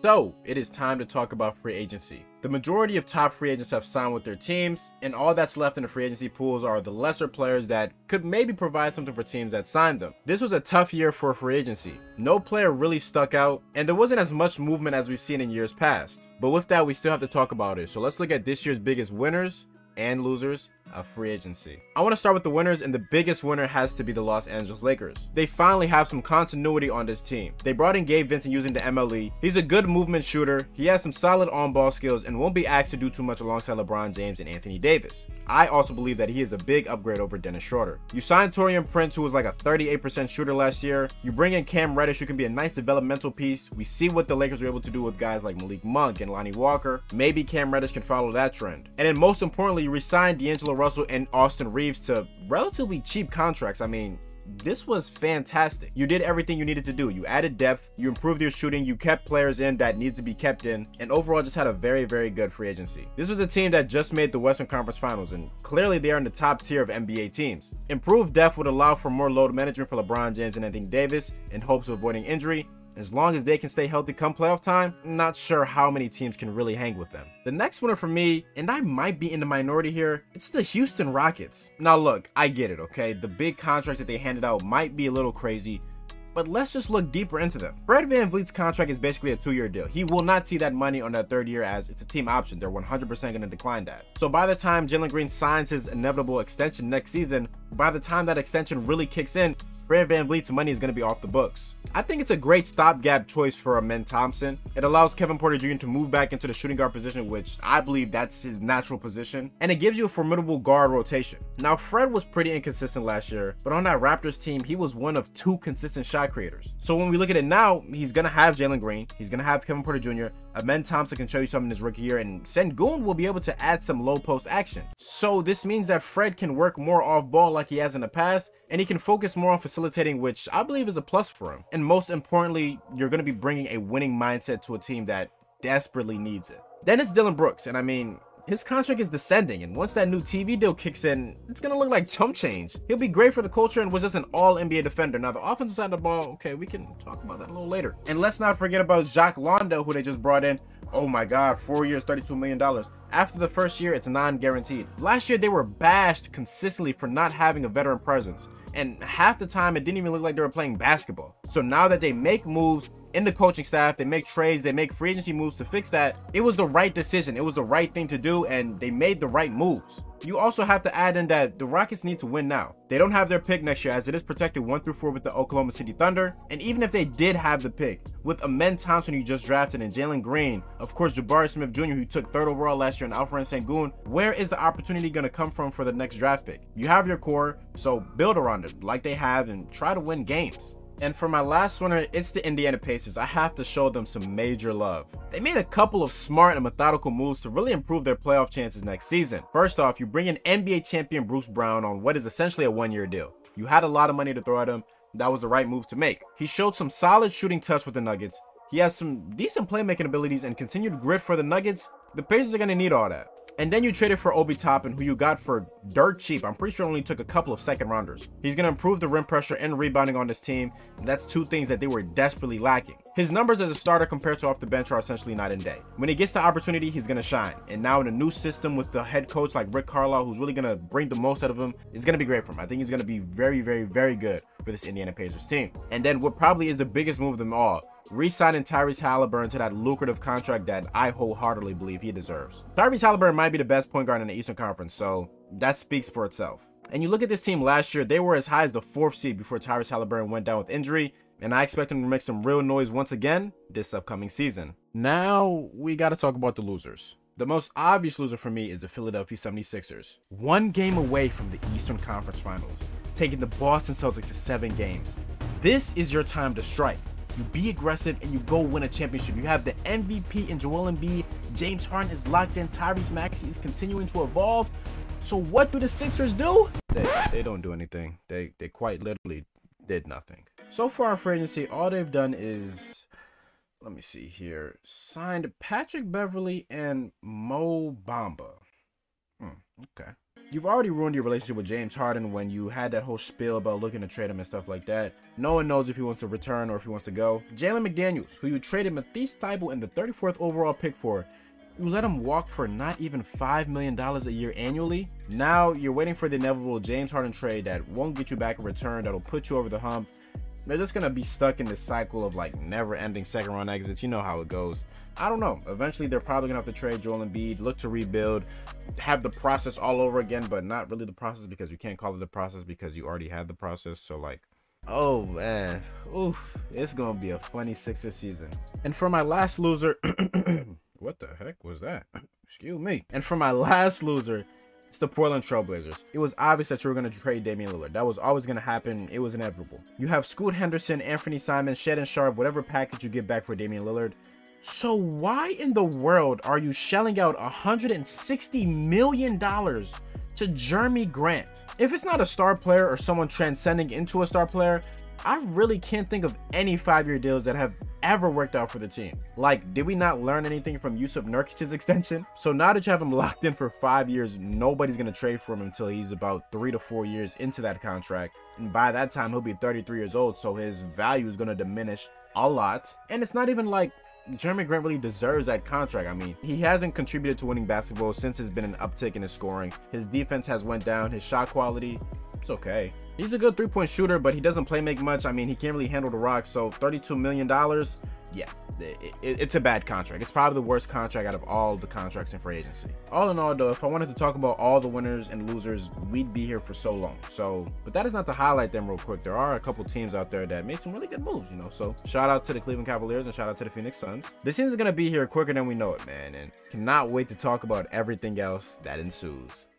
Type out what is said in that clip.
So, it is time to talk about free agency. The majority of top free agents have signed with their teams, and all that's left in the free agency pools are the lesser players that could maybe provide something for teams that signed them. This was a tough year for free agency. No player really stuck out, and there wasn't as much movement as we've seen in years past. But with that, we still have to talk about it. So let's look at this year's biggest winners and losers of free agency. I want to start with the winners, and the biggest winner has to be the Los Angeles Lakers. They finally have some continuity on this team. They brought in Gabe Vincent using the MLE. He's a good movement shooter. He has some solid on-ball skills and won't be asked to do too much alongside LeBron James and Anthony Davis. I also believe that he is a big upgrade over Dennis Schroeder. You signed Taurean Prince, who was like a 38% shooter last year. You bring in Cam Reddish, who can be a nice developmental piece. We see what the Lakers were able to do with guys like Malik Monk and Lonnie Walker. Maybe Cam Reddish can follow that trend. And then most importantly, you re-signed D'Angelo Russell and Austin Reeves to relatively cheap contracts. I mean, this was fantastic. You did everything you needed to do. You added depth, you improved your shooting, you kept players in that needed to be kept in, and overall just had a very, very good free agency. This was a team that just made the Western Conference Finals, and clearly they are in the top tier of NBA teams. Improved depth would allow for more load management for LeBron James and Anthony Davis in hopes of avoiding injury. As long as they can stay healthy come playoff time, I'm not sure how many teams can really hang with them. The next winner for me, and I might be in the minority here, it's the Houston Rockets. Now look, I get it, okay? The big contract that they handed out might be a little crazy, but let's just look deeper into them. Fred VanVleet's contract is basically a 2-year deal. He will not see that money on that 3rd year as it's a team option. They're 100% going to decline that. So by the time Jalen Green signs his inevitable extension next season, by the time that extension really kicks in, Fred VanVleet's money is going to be off the books. I think it's a great stopgap choice for Amen Thompson. It allows Kevin Porter Jr. to move back into the shooting guard position, which I believe that's his natural position, and it gives you a formidable guard rotation. Now, Fred was pretty inconsistent last year, but on that Raptors team, he was one of 2 consistent shot creators. So when we look at it now, he's going to have Jalen Green, he's going to have Kevin Porter Jr., Amen Thompson can show you something in his rookie year, and Sengun will be able to add some low post action. So this means that Fred can work more off ball like he has in the past, and he can focus more on facilitating, which I believe is a plus for him. And most importantly, you're going to be bringing a winning mindset to a team that desperately needs it. Then it's Dillon Brooks, and I mean, his contract is descending, and once that new TV deal kicks in, it's going to look like chump change. He'll be great for the culture and was just an all-NBA defender. Now, the offensive side of the ball, okay, we can talk about that a little later. And let's not forget about Jacques Landale, who they just brought in. Oh my God, 4 years, $32 million. After the first year, it's non-guaranteed. Last year, they were bashed consistently for not having a veteran presence, and half the time, it didn't even look like they were playing basketball. So now that they make moves in the coaching staff, they make trades, they make free agency moves to fix that, it was the right decision. It was the right thing to do, and they made the right moves. You also have to add in that the Rockets need to win now. They don't have their pick next year, as it is protected 1 through 4 with the Oklahoma City Thunder. And even if they did have the pick, with Amen Thompson, who you just drafted, and Jalen Green, of course, Jabari Smith Jr., who took 3rd overall last year, and Alperen Sengun, where is the opportunity going to come from for the next draft pick? You have your core, so build around it like they have and try to win games. And for my last winner, it's the Indiana Pacers. I have to show them some major love. They made a couple of smart and methodical moves to really improve their playoff chances next season. First off, you bring in NBA champion Bruce Brown on what is essentially a 1-year deal. You had a lot of money to throw at him. That was the right move to make. He showed some solid shooting touch with the Nuggets. He has some decent playmaking abilities and continued grit for the Nuggets. The Pacers are going to need all that. And then you traded for Obi Toppin, who you got for dirt cheap. I'm pretty sure only took a couple of 2nd rounders. He's going to improve the rim pressure and rebounding on this team. And that's 2 things that they were desperately lacking. His numbers as a starter compared to off the bench are essentially night and day. When he gets the opportunity, he's going to shine. And now in a new system with the head coach like Rick Carlisle, who's really going to bring the most out of him, it's going to be great for him. I think he's going to be very, very, very good for this Indiana Pacers team. And then what probably is the biggest move of them all, re-signing Tyrese Halliburton to that lucrative contract that I wholeheartedly believe he deserves. Tyrese Halliburton might be the best point guard in the Eastern Conference, so that speaks for itself. And you look at this team last year, they were as high as the 4th seed before Tyrese Halliburton went down with injury, and I expect him to make some real noise once again this upcoming season. Now, we got to talk about the losers. The most obvious loser for me is the Philadelphia 76ers. 1 game away from the Eastern Conference Finals, taking the Boston Celtics to 7 games. This is your time to strike. You be aggressive and you go win a championship. You have the MVP in Joel Embiid. James Harden is locked in. Tyrese Maxey is continuing to evolve. So what do the Sixers do? They don't do anything. They quite literally did nothing. So far in free agency, all they've done is, let me see here, signed Patrick Beverley and Mo Bamba. Okay. You've already ruined your relationship with James Harden when you had that whole spiel about looking to trade him and stuff like that. No one knows if he wants to return or if he wants to go. Jalen McDaniels, who you traded Matisse Thybulle in the 34th overall pick for, you let him walk for not even $5 million a year annually. Now you're waiting for the inevitable James Harden trade that won't get you back a return, that'll put you over the hump. They're just gonna be stuck in this cycle of like never-ending second-round exits. You know how it goes. I don't know. Eventually, they're probably gonna have to trade Joel Embiid, look to rebuild, have the process all over again, but not really the process because you can't call it the process because you already had the process. So like, oh man, oof, it's gonna be a funny Sixers season. And for my last loser, what the heck was that? Excuse me. And for my last loser, it's the Portland Trailblazers. It was obvious that you were going to trade Damian Lillard. That was always going to happen. It was inevitable. You have Scoot Henderson, Anthony Simons, Shaedon Sharpe, whatever package you get back for Damian Lillard. So why in the world are you shelling out $160 million to Jeremy Grant? If it's not a star player or someone transcending into a star player, I really can't think of any 5-year deals that have ever worked out for the team. Like, did we not learn anything from Yusuf Nurkic's extension? So now that you have him locked in for 5 years, nobody's gonna trade for him until he's about 3 to 4 years into that contract. And by that time, he'll be 33 years old, so his value is gonna diminish a lot. And it's not even like Jeremy Grant really deserves that contract. I mean, he hasn't contributed to winning basketball since there's been an uptick in his scoring. His defense has went down, his shot quality, it's okay. He's a good three-point shooter, but he doesn't play make much. I mean, he can't really handle the rock, so $32 million, yeah, it's a bad contract. It's probably the worst contract out of all the contracts in free agency. All in all, though, if I wanted to talk about all the winners and losers, we'd be here for so long. But that is not to highlight them real quick. There are a couple teams out there that made some really good moves, you know. So shout out to the Cleveland Cavaliers and shout out to the Phoenix Suns. This season's gonna be here quicker than we know it, man, and cannot wait to talk about everything else that ensues.